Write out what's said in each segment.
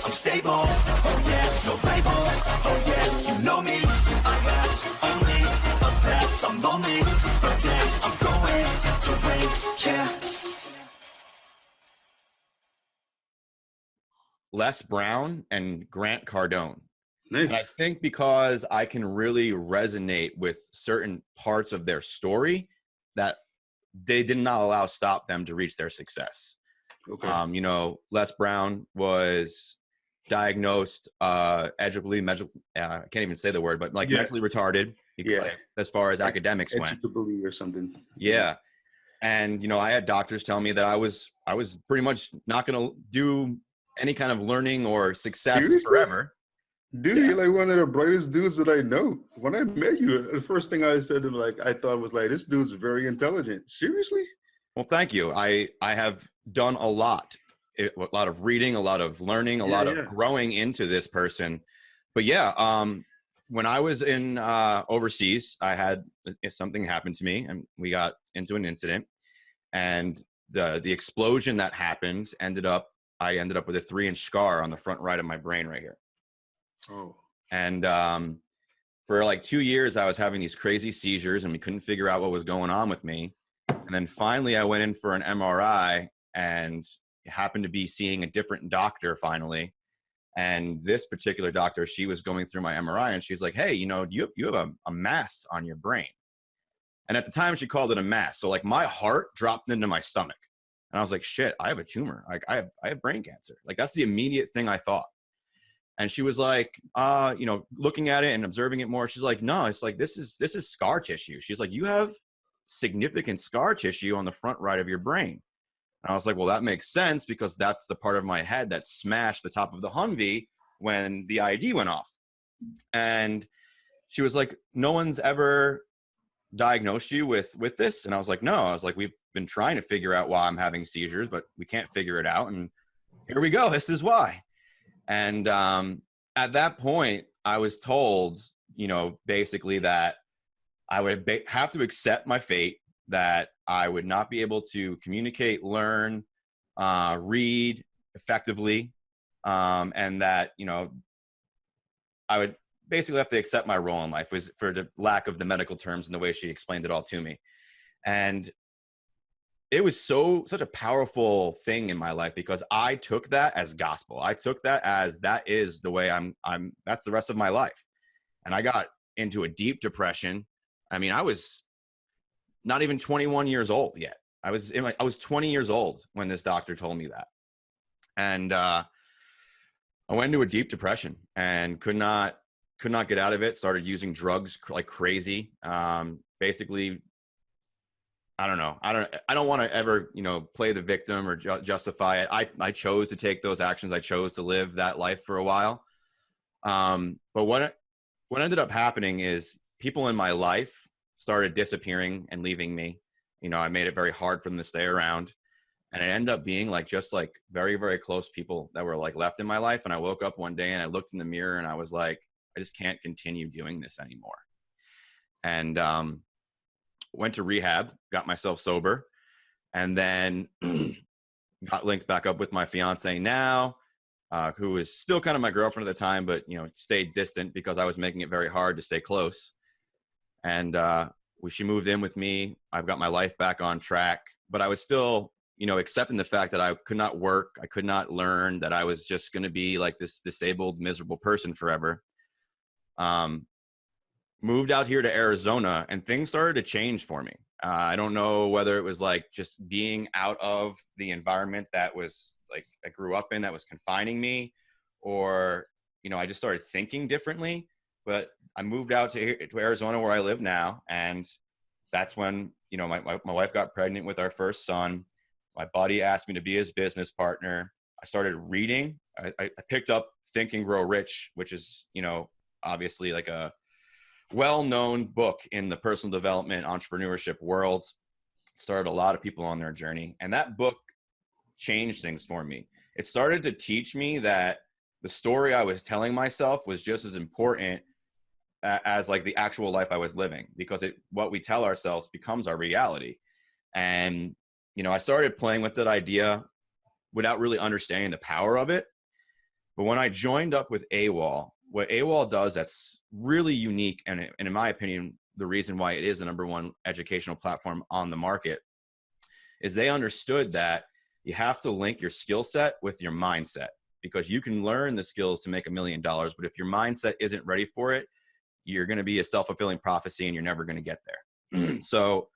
I'm stable, oh yeah, no label, oh yeah, you know me. I have only a path, I'm lonely, but damn, I'm going to win, yeah. Les Brown and Grant Cardone. And I Nice. think because I can really resonate with certain parts of their story that they did not allow stop them to reach their success. Okay. You know, Les Brown was diagnosed I can't even say the word, but like mentally retarded as far as academics went. Educably or something. Yeah. And, you know, I had doctors tell me that I was pretty much not going to do any kind of learning or success forever. Dude, you're like one of the brightest dudes that I know. When I met you, the first thing I said to him, like, I thought was like, this dude's very intelligent. Seriously? Well, thank you. I have done a lot of reading, a lot of learning, a lot of growing into this person. But yeah, when I was in overseas, I had something happen to me, and we got into an incident, and the explosion that happened I ended up with a 3-inch scar on the front right of my brain right here. Oh. And for like 2 years, I was having these crazy seizures, and we couldn't figure out what was going on with me. And then finally, I went in for an MRI, and happened to be seeing a different doctor finally. And this particular doctor, she was going through my MRI, and she's like, hey, you know, you have a mass on your brain. And at the time, she called it a mass. So like my heart dropped into my stomach. And I was like, shit, I have a tumor. Like I have brain cancer. Like that's the immediate thing I thought. And she was like, you know, looking at it and observing it more, she's like, no, it's like, this is scar tissue. She's like, you have significant scar tissue on the front right of your brain. And I was like, well, that makes sense because that's the part of my head that smashed the top of the Humvee when the IED went off. And she was like, no one's ever diagnosed you with this? And I was like, no. I was like, we've been trying to figure out why I'm having seizures, but we can't figure it out. And here we go. This is why. And at that point, I was told, you know, basically that I would have to accept my fate, that I would not be able to communicate, learn, read effectively, and that, you know, I would basically have to accept my role in life, was for the lack of the medical terms and the way she explained it all to me. And it was such a powerful thing in my life because I took that as gospel. I took that as that is the way that's the rest of my life. And I got into a deep depression. I mean, I was not even 21 years old yet. I was 20 years old when this doctor told me that. And I went into a deep depression and could not get out of it. Started using drugs like crazy. Basically, I don't know. I don't want to ever, you know, play the victim or justify it. I chose to take those actions. I chose to live that life for a while. But what ended up happening is people in my life started disappearing and leaving me. You know, I made it very hard for them to stay around. And it ended up being like just like very, very close people that were like left in my life. And I woke up one day and I looked in the mirror and I was like, I just can't continue doing this anymore. And went to rehab, got myself sober, and then got linked back up with my fiance now, who is still kind of my girlfriend at the time, but, you know, stayed distant because I was making it very hard to stay close. And she moved in with me. I've got my life back on track, but I was still, you know, accepting the fact that I could not work. I could not learn, that I was just going to be like this disabled, miserable person forever. Moved out here to Arizona and things started to change for me. I don't know whether it was like just being out of the environment that was like I grew up in that was confining me, or, you know, I just started thinking differently. But I moved out to Arizona where I live now. And that's when, you know, my wife got pregnant with our first son. My buddy asked me to be his business partner. I started reading. I picked up Think and Grow Rich, which is, you know, obviously like a well-known book in the personal development entrepreneurship world. Started a lot of people on their journey. And that book changed things for me. It started to teach me that the story I was telling myself was just as important as like the actual life I was living, because what we tell ourselves becomes our reality. And, you know, I started playing with that idea without really understanding the power of it. But when I joined up with AWOL, what AWOL does that's really unique, and in my opinion, the reason why it is the #1 educational platform on the market, is they understood that you have to link your skill set with your mindset, because you can learn the skills to make $1 million, but if your mindset isn't ready for it, you're going to be a self-fulfilling prophecy and you're never going to get there. So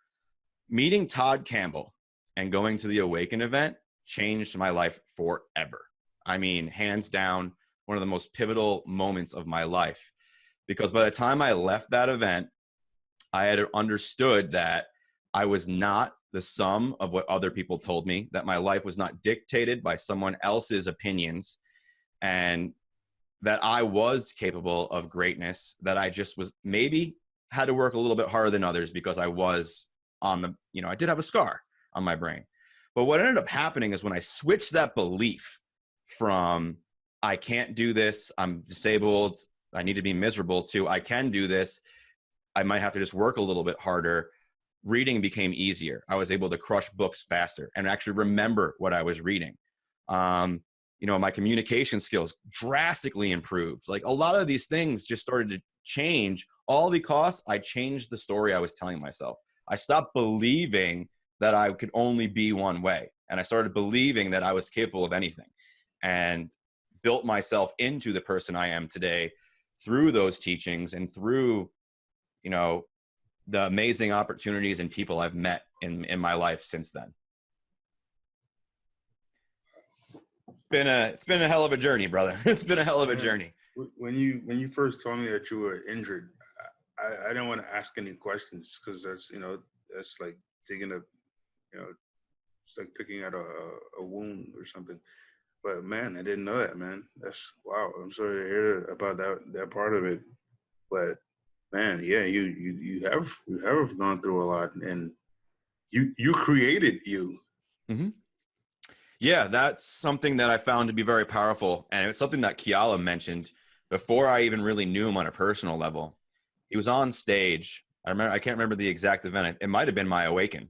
meeting Todd Campbell and going to the Awaken event changed my life forever. I mean, hands down, one of the most pivotal moments of my life, because by the time I left that event, I had understood that I was not the sum of what other people told me, that my life was not dictated by someone else's opinions, and that I was capable of greatness, that I just was maybe had to work a little bit harder than others because I was on the, I did have a scar on my brain. But what ended up happening is when I switched that belief from I can't do this, I'm disabled, I need to be miserable, to I can do this, I might have to just work a little bit harder, reading became easier. I was able to crush books faster and actually remember what I was reading. My communication skills drastically improved. Like, a lot of these things just started to change, all because I changed the story I was telling myself. I stopped believing that I could only be one way, and I started believing that I was capable of anything, and built myself into the person I am today through those teachings and through, the amazing opportunities and people I've met in my life since then. It's been a hell of a journey, brother. It's been a hell of a journey. When you first told me that you were injured, I didn't want to ask any questions, because that's like digging it's like picking out a wound or something. But man, I didn't know that, man. That's wow. I'm sorry to hear about that part of it. But man, yeah, you have gone through a lot, and you created you. Mm-hmm. Yeah, that's something that I found to be very powerful. And it's something that Kiala mentioned before I even really knew him on a personal level. He was on stage. I can't remember the exact event. It might have been my Awaken,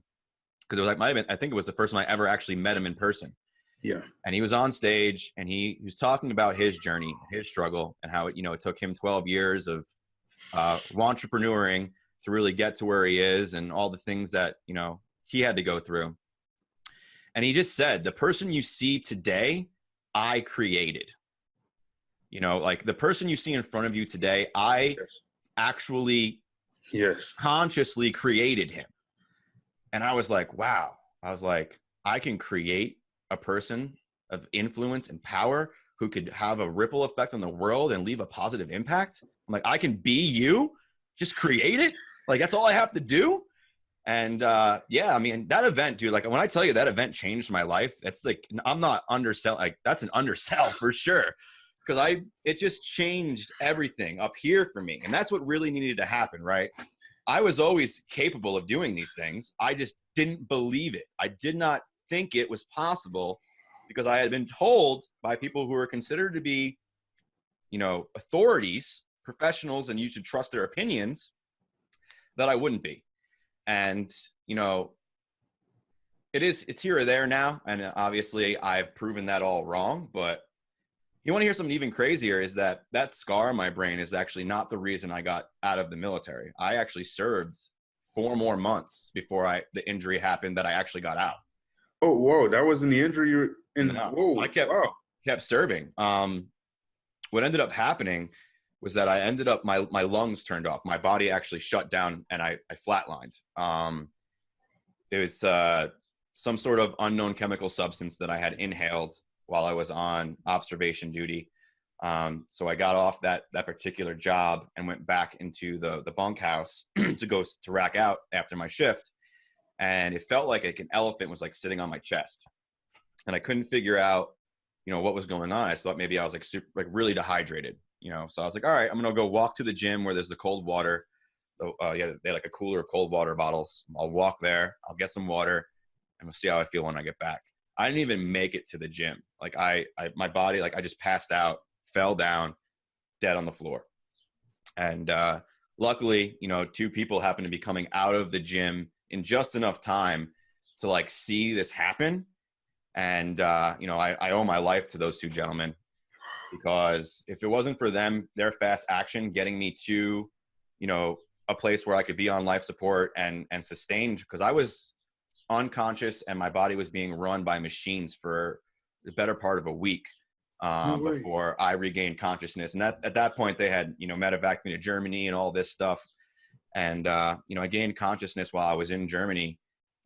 because I think it was the first time I ever actually met him in person. Yeah. And he was on stage, and he was talking about his journey, his struggle, and how it took him 12 years of entrepreneuring to really get to where he is, and all the things that, he had to go through. And he just said, the person you see today, I created. Like, the person you see in front of you today, I actually consciously created him. And I was like, wow. I was like, I can create a person of influence and power who could have a ripple effect on the world and leave a positive impact. I'm like, I can be you, just create it. Like, that's all I have to do. And yeah, I mean, that event, dude, like, when I tell you that event changed my life, it's like, I'm not underselling, like, that's an undersell for sure. Because it just changed everything up here for me. And that's what really needed to happen, right? I was always capable of doing these things. I just didn't believe it. I did not think it was possible, because I had been told by people who were considered to be, authorities, professionals, and you should trust their opinions, that I wouldn't be. And, it's here or there now. And obviously I've proven that all wrong, but you want to hear something even crazier, is that scar on my brain is actually not the reason I got out of the military. I actually served 4 more months before the injury happened that I actually got out. Oh, whoa. That wasn't the injury you were in. No, whoa. I kept serving. What ended up happening was that I ended up, my lungs turned off. My body actually shut down, and I flatlined. It was some sort of unknown chemical substance that I had inhaled while I was on observation duty. So I got off that particular job and went back into the bunkhouse to go to rack out after my shift. And it felt like an elephant was like sitting on my chest, and I couldn't figure out, what was going on. I thought maybe I was like really dehydrated, So I was like, all right, I'm going to go walk to the gym where there's the cold water. Yeah, they had like a cooler of cold water bottles. I'll walk there, I'll get some water, and we'll see how I feel when I get back. I didn't even make it to the gym. Like my body, like, I just passed out, fell down, dead on the floor. And luckily, 2 people happened to be coming out of the gym in just enough time to like see this happen. And I owe my life to those 2 gentlemen. because if it wasn't for them, their fast action getting me to, you know, a place where I could be on life support and sustained, because I was unconscious and my body was being run by machines for the better part of a week before I regained consciousness. And at that point they had, you know, medevaced me to Germany and all this stuff. And, you know, I gained consciousness while I was in Germany,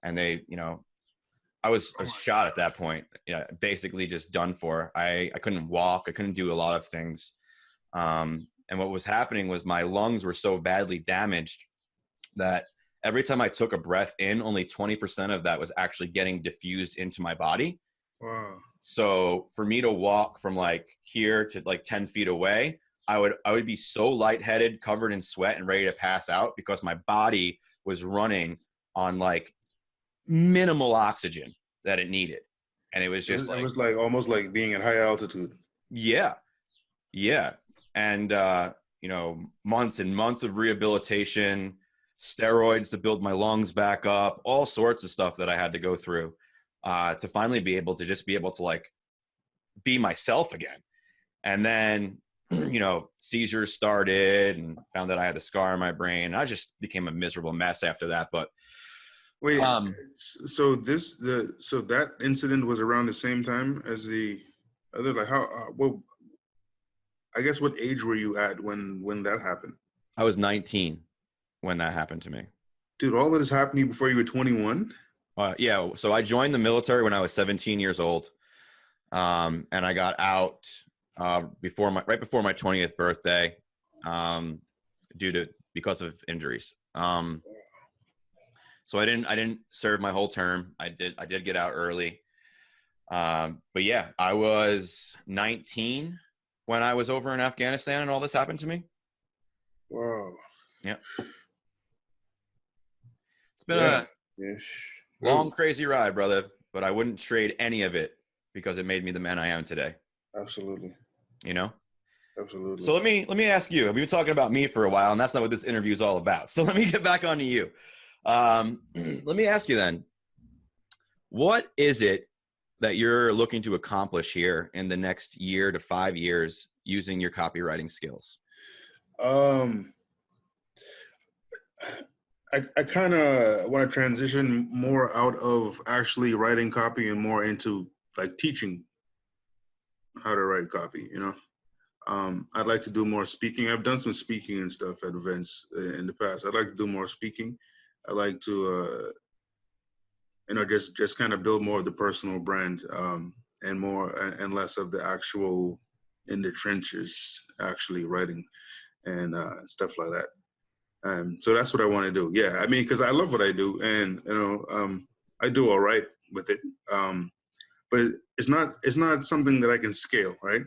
and they, you know, I was shot at that point. Yeah, basically just done for. I couldn't walk. I couldn't do a lot of things. And what was happening was my lungs were so badly damaged that every time I took a breath in, only 20% of that was actually getting diffused into my body. Wow. So for me to walk from like here to like 10 feet away, I would be so lightheaded, covered in sweat and ready to pass out, because my body was running on like minimal oxygen that it needed. And it was just it was like almost like being at high altitude. Yeah. And, you know, months and months of rehabilitation, steroids to build my lungs back up, all sorts of stuff that I had to go through to finally be able to like be myself again. And then, you know, seizures started and found that I had a scar in my brain. I just became a miserable mess after that. But wait, so that incident was around the same time as the other, like how, well, I guess what age were you at when that happened? I was 19 when that happened to me. Dude, all of this happened to you before you were 21? Yeah. So I joined the military when I was 17 years old. And I got out right before my 20th birthday, because of injuries. So I didn't serve my whole term. I did get out early. But yeah, I was 19 when I was over in Afghanistan and all this happened to me. Wow. Yeah. It's been a long, crazy ride, brother, but I wouldn't trade any of it because it made me the man I am today. Absolutely. You know? Absolutely. So let me ask you. We've been talking about me for a while, and that's not what this interview is all about. So let me get back onto you. Let me ask you then, what is it that you're looking to accomplish here in the next year to 5 years using your copywriting skills? I kind of want to transition more out of actually writing copy and more into like teaching how to write copy, you know? I'd like to do more speaking. I've done some speaking and stuff at events in the past. I'd like to do more speaking. I like to, you know, just kind of build more of the personal brand, and more and less of the actual in the trenches, actually writing and stuff like that. So that's what I want to do. Yeah, I mean, because I love what I do, and you know, I do all right with it. But it's not something that I can scale, right?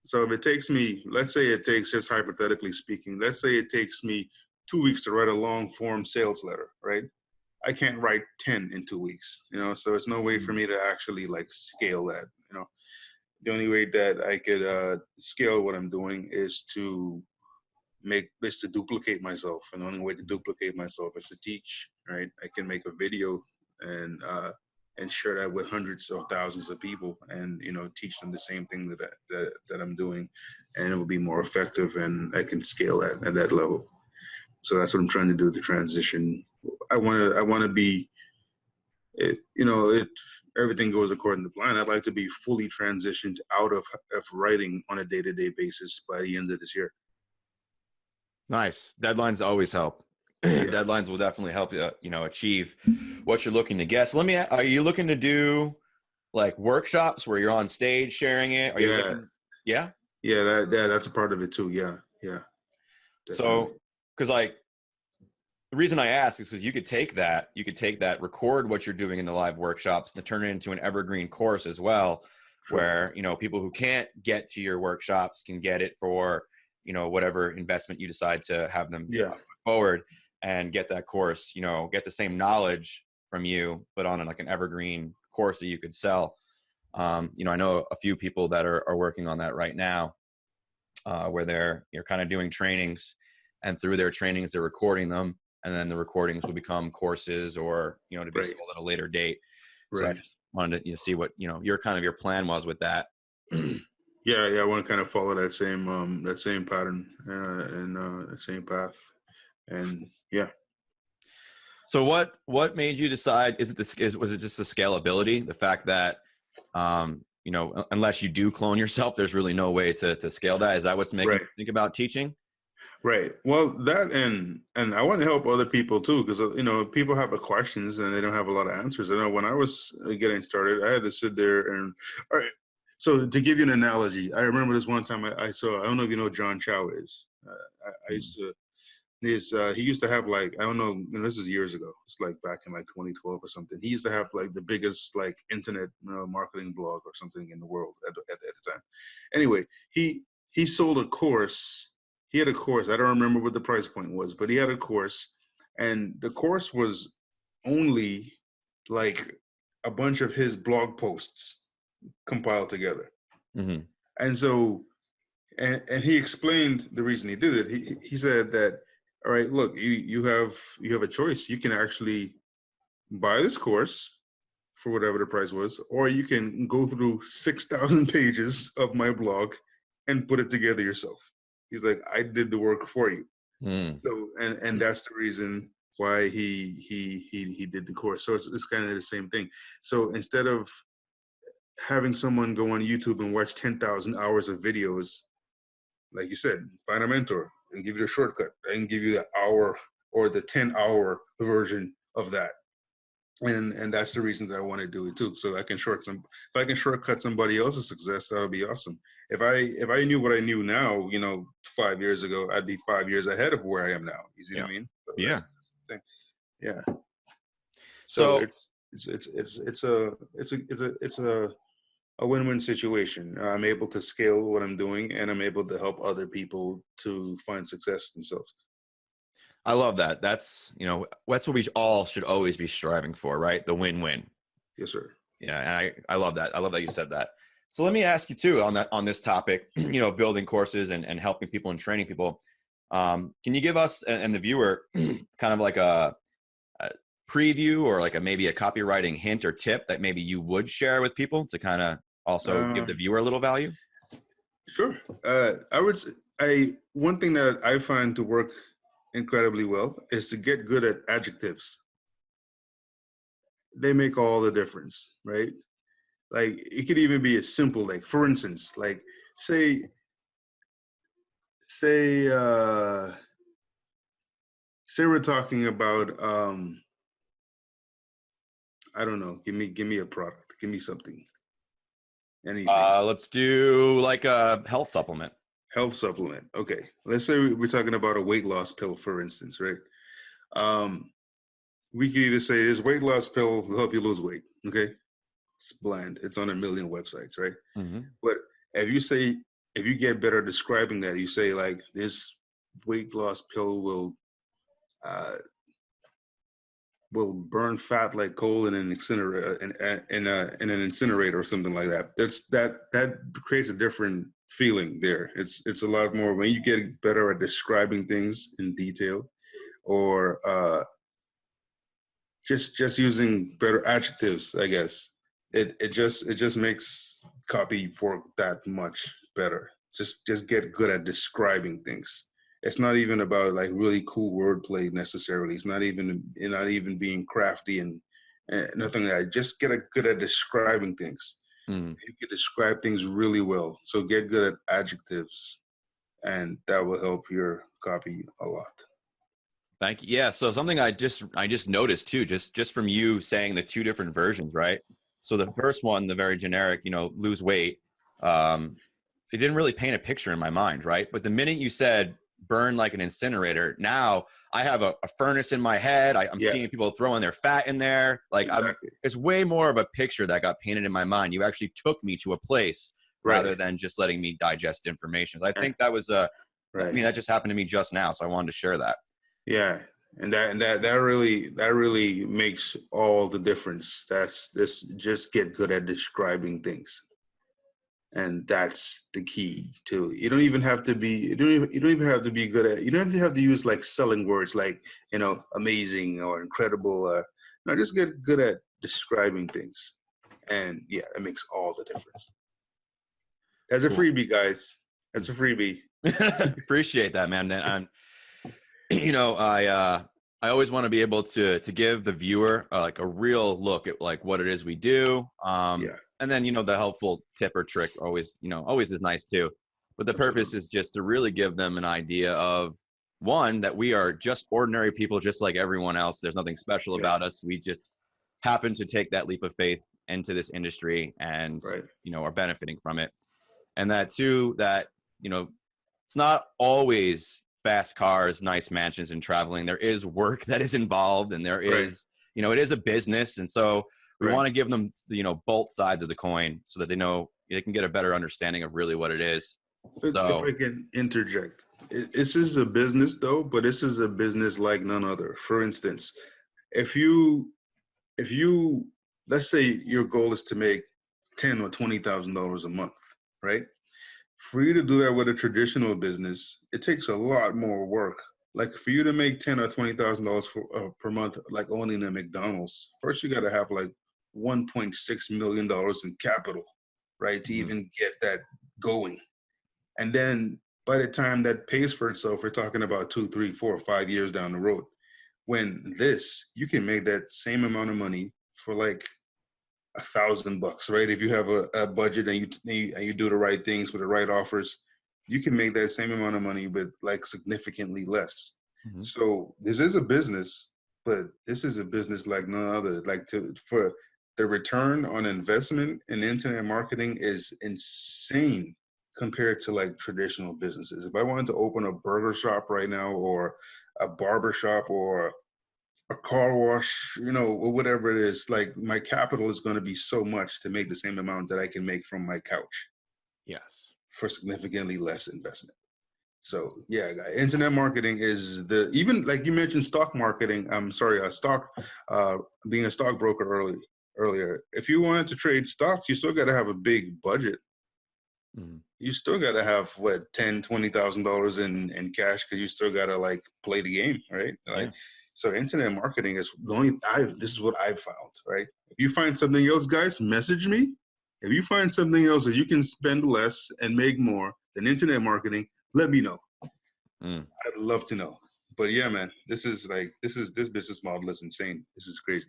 So if it takes me, let's say it takes, just hypothetically speaking, let's say it takes me 2 weeks to write a long form sales letter, right? I can't write 10 in 2 weeks, you know, so it's no way for me to actually like scale that, you know. The only way that I could scale what I'm doing is to duplicate myself. And the only way to duplicate myself is to teach, right? I can make a video and share that with hundreds of thousands of people, and you know, teach them the same thing that I'm doing, and it will be more effective, and I can scale that at that level. So that's what I'm trying to do, the transition. I want to be, you know, if everything goes according to plan, I'd like to be fully transitioned out of writing on a day-to-day basis by the end of this year. Nice. Deadlines always help. Yeah. Deadlines will definitely help you, you know, achieve what you're looking to get. So are you looking to do like workshops where you're on stage sharing it? Yeah. That's a part of it too. Yeah. Definitely. So, cause like the reason I ask is because you could take that, record what you're doing in the live workshops and turn it into an evergreen course as well, Sure. where, you know, people who can't get to your workshops can get it for, you know, whatever investment you decide to have them forward, and get that course, you know, get the same knowledge from you, but on like an evergreen course that you could sell. You know, I know a few people that are working on that right now, where you're kind of doing trainings, and through their trainings, they're recording them, and then the recordings will become courses, or, you know, to be sold at a later date. Right. So I just wanted to see what, you know, your plan was with that. Yeah, I want to kind of follow that same pattern and the same path, and yeah. So what made you decide? Was it just the scalability, the fact that unless you do clone yourself, there's really no way to scale that? Is that what's making Right. you think about teaching? Right. Well, that and I want to help other people too, because people have questions and they don't have a lot of answers. I know when I was getting started, I had to sit there and all right. So to give you an analogy, I remember this one time I saw. I don't know if you know who John Chow is. I used to. He used to have like I don't know. This is years ago. It's like back in like 2012 or something. He used to have like the biggest like internet marketing blog or something in the world at the time. Anyway, he sold a course. He had a course. I don't remember what the price point was, but he had a course, and the course was only like a bunch of his blog posts compiled together. Mm-hmm. And so, and he explained the reason he did it. He said that, all right, look, you have a choice. You can actually buy this course for whatever the price was, or you can go through 6,000 pages of my blog and put it together yourself. He's like, I did the work for you. Mm. So, and that's the reason why he did the course. So it's kind of the same thing. So instead of having someone go on YouTube and watch 10,000 hours of videos, like you said, find a mentor and give you a shortcut. I can give you the hour or the 10-hour version of that. And that's the reason that I want to do it too. So I can if I can shortcut somebody else's success, that would be awesome. If I knew what I knew now, 5 years ago, I'd be 5 years ahead of where I am now. You see what I mean? So Yeah. that's the thing. Yeah. So So it's a win-win situation. I'm able to scale what I'm doing, and I'm able to help other people to find success themselves. I love that. That's what we all should always be striving for, right? The win-win. Yes, sir. Yeah, and I love that. I love that you said that. So let me ask you too on this topic, building courses and helping people and training people. Can you give us and the viewer kind of like a preview or like maybe a copywriting hint or tip that maybe you would share with people to kind of also give the viewer a little value? Sure. One thing that I find to work incredibly well is to get good at adjectives. They make all the difference, right? Like it could even be as simple, like for instance, like say we're talking about I don't know, give me a product, give me something. Anything. Let's do like a health supplement. Health supplement. Okay. Let's say we're talking about a weight loss pill, for instance, right? We could either say this weight loss pill will help you lose weight. Okay. It's bland. It's on a million websites, right? Mm-hmm. But if you get better at describing that, you say like this weight loss pill will burn fat like coal in an incinerator, in an incinerator or something like that. That creates a different feeling there. It's a lot more when you get better at describing things in detail, or just using better adjectives, I guess. It just makes copy work that much better. Just get good at describing things. It's not even about like really cool wordplay necessarily. It's not even being crafty and nothing like that. Just get good at describing things. Mm. You can describe things really well. So get good at adjectives, and that will help your copy a lot. Thank you. Yeah. So something I just noticed too, just from you saying the two different versions, right? So the first one, the very generic, lose weight. It didn't really paint a picture in my mind, right? But the minute you said burn like an incinerator, now I have a furnace in my head. I'm seeing people throwing their fat in there. Like Exactly. it's way more of a picture that got painted in my mind. You actually took me to a place rather than just letting me digest information. So I think that was I mean, that just happened to me just now. So I wanted to share that. Yeah. And that really makes all the difference. Just get good at describing things. And that's the key to it. You don't even have to be good at, you don't have to use like selling words like, amazing or incredible. No, just get good at describing things. And yeah, it makes all the difference. That's a Cool. freebie, guys. That's a freebie. Appreciate that, man. And you know, I always want to be able to give the viewer like a real look at like what it is we do. Yeah, And then, you know, the helpful tip or trick always, you know, always is nice too. But the purpose absolutely. is just to really give them an idea of, one, that we are just ordinary people, just like everyone else. There's nothing special Yeah, about us. We just happen to take that leap of faith into this industry and, right. you know, are benefiting from it. And that too, that, you know, it's not always fast cars, nice mansions, and traveling. There is work that is involved, and there Right. is, you know, it is a business. And so we Right. want to give them, you know, both sides of the coin so that they know, they can get a better understanding of really what it is. If So I can interject, this is a business though, but this is a business like none other. For instance, if you if you let's say your goal is to make $10,000 or $20,000 a month, right? For you to do that with a traditional business, it takes a lot more work. Like for you to make $10,000 or $20,000 per month, like owning a McDonald's, first you got to have like $1.6 million in capital, right, to mhm, even get that going. And then by the time that pays for itself, we're talking about 2, 3, 4, 5 years down the road. When this, you can make that same amount of money for like $1,000, right? If you have a budget and you do the right things with the right offers, you can make that same amount of money with like significantly less. mhm. So this is a business, but this is a business like none other. Like for the return on investment in internet marketing is insane compared to like traditional businesses. If I wanted to open a burger shop right now, or a barber shop, or a car wash, you know, or whatever it is, like my capital is going to be so much to make the same amount that I can make from my couch Yes. for significantly less investment. So yeah, internet marketing is the, even like you mentioned stock marketing. I'm sorry, uh, being a stockbroker earlier. If you wanted to trade stocks, you still got to have a big budget. Mhm. You still got to have what, $10,000, $20,000 in cash, because you still got to like play the game, right? Like, Yeah. so internet marketing is the only, this is what I've found, right? If you find something else, guys, message me. If you find something else that you can spend less and make more than internet marketing, let me know. Mm. I'd love to know. But yeah, man, this business model is insane. This is crazy.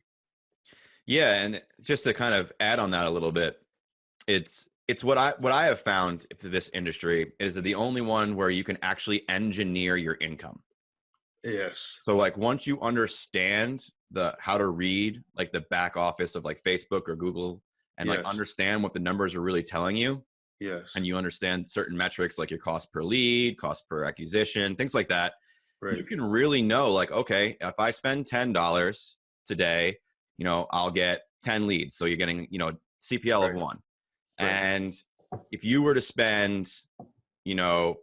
Yeah. And just to kind of add on that a little bit, it's what I have found for this industry is that the only one where you can actually engineer your income. Yes. So like once you understand the how to read like the back office of like Facebook or Google and like Yes. understand what the numbers are really telling you, Yes. and you understand certain metrics like your cost per lead, cost per acquisition, things like that, you Right. can really know like, okay, if I spend $10 today, you know, I'll get 10 leads. So you're getting, you know, CPL of Right. 1. Right. And if you were to spend, you know,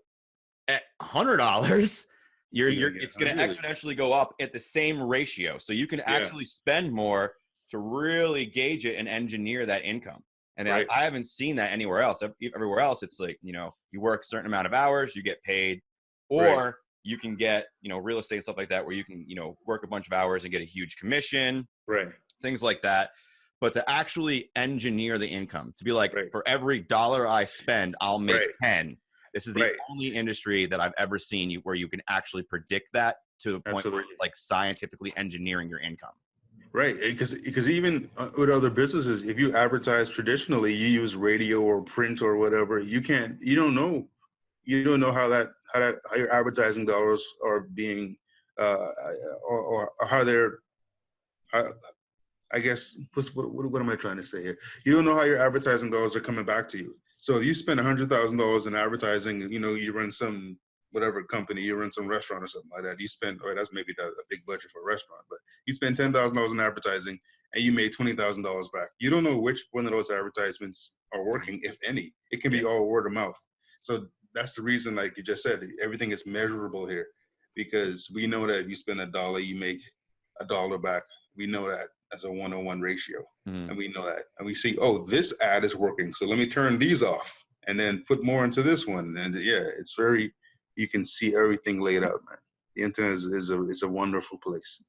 at $100, You're you're gonna get it's going to 100. exponentially go up at the same ratio. So you can Yeah. actually spend more to really gauge it and engineer that income. And Right. I haven't seen that anywhere else. Everywhere else, it's like, you know, you work a certain amount of hours, you get paid, Right. or you can get, you know, real estate and stuff like that, where you can, you know, work a bunch of hours and get a huge commission, Right. things like that. But to actually engineer the income, to be like, Right. for every dollar I spend, I'll make Right. 10. This is the Right. only industry that I've ever seen where you can actually predict that to a point where Absolutely. it's like scientifically engineering your income. Right. Because even with other businesses, if you advertise traditionally, you use radio or print or whatever, you don't know how your advertising dollars are being, uh, or how they're, how, I guess, what am I trying to say here? You don't know how your advertising dollars are coming back to you. So if you spend $100,000 in advertising, you know, you run some whatever company, you run some restaurant or something like that. You spend, or that's maybe a big budget for a restaurant, but you spend $10,000 in advertising and you made $20,000 back. You don't know which one of those advertisements are working, if any. It can Yeah. be all word of mouth. So that's the reason, like you just said, everything is measurable here, because we know that if you spend $1, you make $1 back. We know that as a 1-on-1 ratio. Mhm. And we know that. And we see, oh, this ad is working. So let me turn these off and then put more into this one. And yeah, it's very, you can see everything laid out, man. The internet is a wonderful place.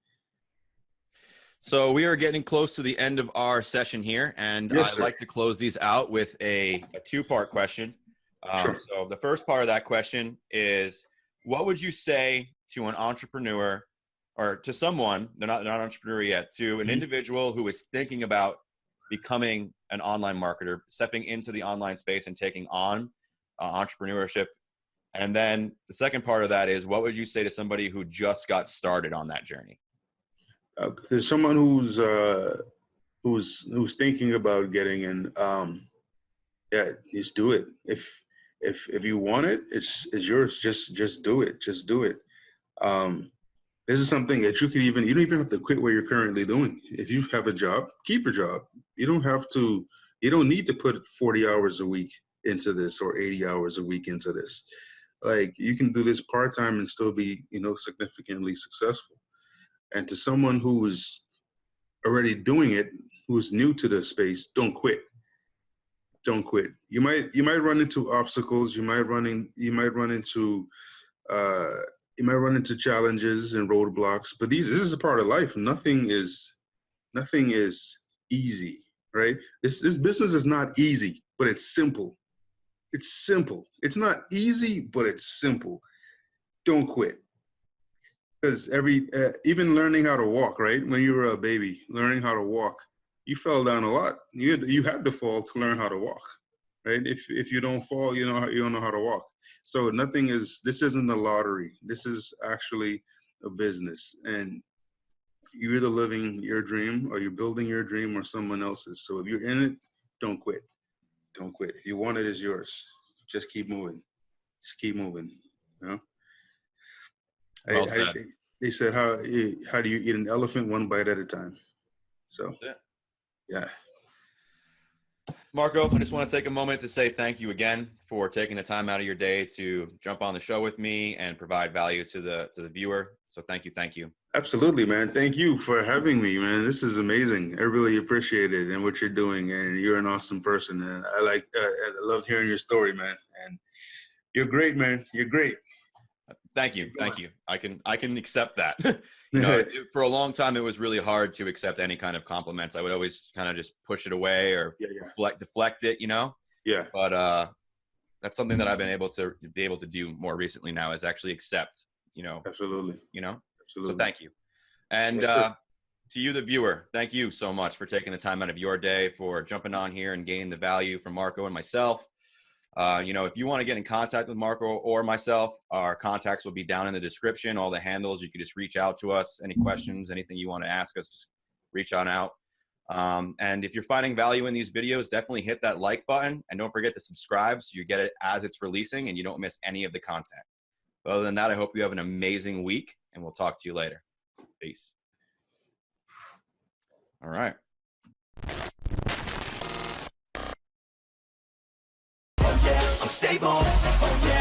So we are getting close to the end of our session here, and Yes, I sir. like to close these out with a two-part question. Sure. So the first part of that question is, what would you say to an entrepreneur, or to someone, they're not an entrepreneur yet, to an individual who is thinking about becoming an online marketer, stepping into the online space and taking on entrepreneurship? And then the second part of that is, what would you say to somebody who just got started on that journey? There's someone who's thinking about getting in. Yeah, just do it. If you want it, it's yours. Just do it. Just do it. This is something that you don't even have to quit what you're currently doing. If you have a job, keep your job. You don't need to put 40 hours a week into this or 80 hours a week into this. Like, you can do this part-time and still be, significantly successful. And to someone who is already doing it, who's new to the space, don't quit. Don't quit. You might run into obstacles. You might run into challenges and roadblocks. But this is a part of life. Nothing is easy, right? This business is not easy, but it's simple. It's simple. It's not easy, but it's simple. Don't quit. Because even learning how to walk, right? When you were a baby, learning how to walk, you fell down a lot. You had to fall to learn how to walk, right? If you don't fall, you don't know how to walk. So this isn't a lottery. This is actually a business, and you're either living your dream or you're building your dream or someone else's. So if you're in it, don't quit. Don't quit. If you want it, it's yours. Just keep moving. Just keep moving. Well said. They said, how do you eat an elephant? One bite at a time. So, That's it. Yeah. Marco, I just want to take a moment to say thank you again for taking the time out of your day to jump on the show with me and provide value to the viewer. So thank you. Absolutely, man. Thank you for having me, man. This is amazing. I really appreciate it and what you're doing, and you're an awesome person. And I love hearing your story, man. And you're great, man. You're great. Thank you. I can accept that. For a long time, it was really hard to accept any kind of compliments. I would always kind of just push it away or deflect it, Yeah. But that's something that I've been able to do more recently now, is actually accept, Absolutely. Absolutely. So thank you. And to you, the viewer, thank you so much for taking the time out of your day for jumping on here and gaining the value from Marco and myself. If you want to get in contact with Marco or myself, our contacts will be down in the description. All the handles, you can just reach out to us. Any questions, anything you want to ask us, just reach on out. And if you're finding value in these videos, definitely hit that like button, and don't forget to subscribe so you get it as it's releasing and you don't miss any of the content. But other than that, I hope you have an amazing week, and we'll talk to you later. Peace. All right. I'm stable, oh yeah.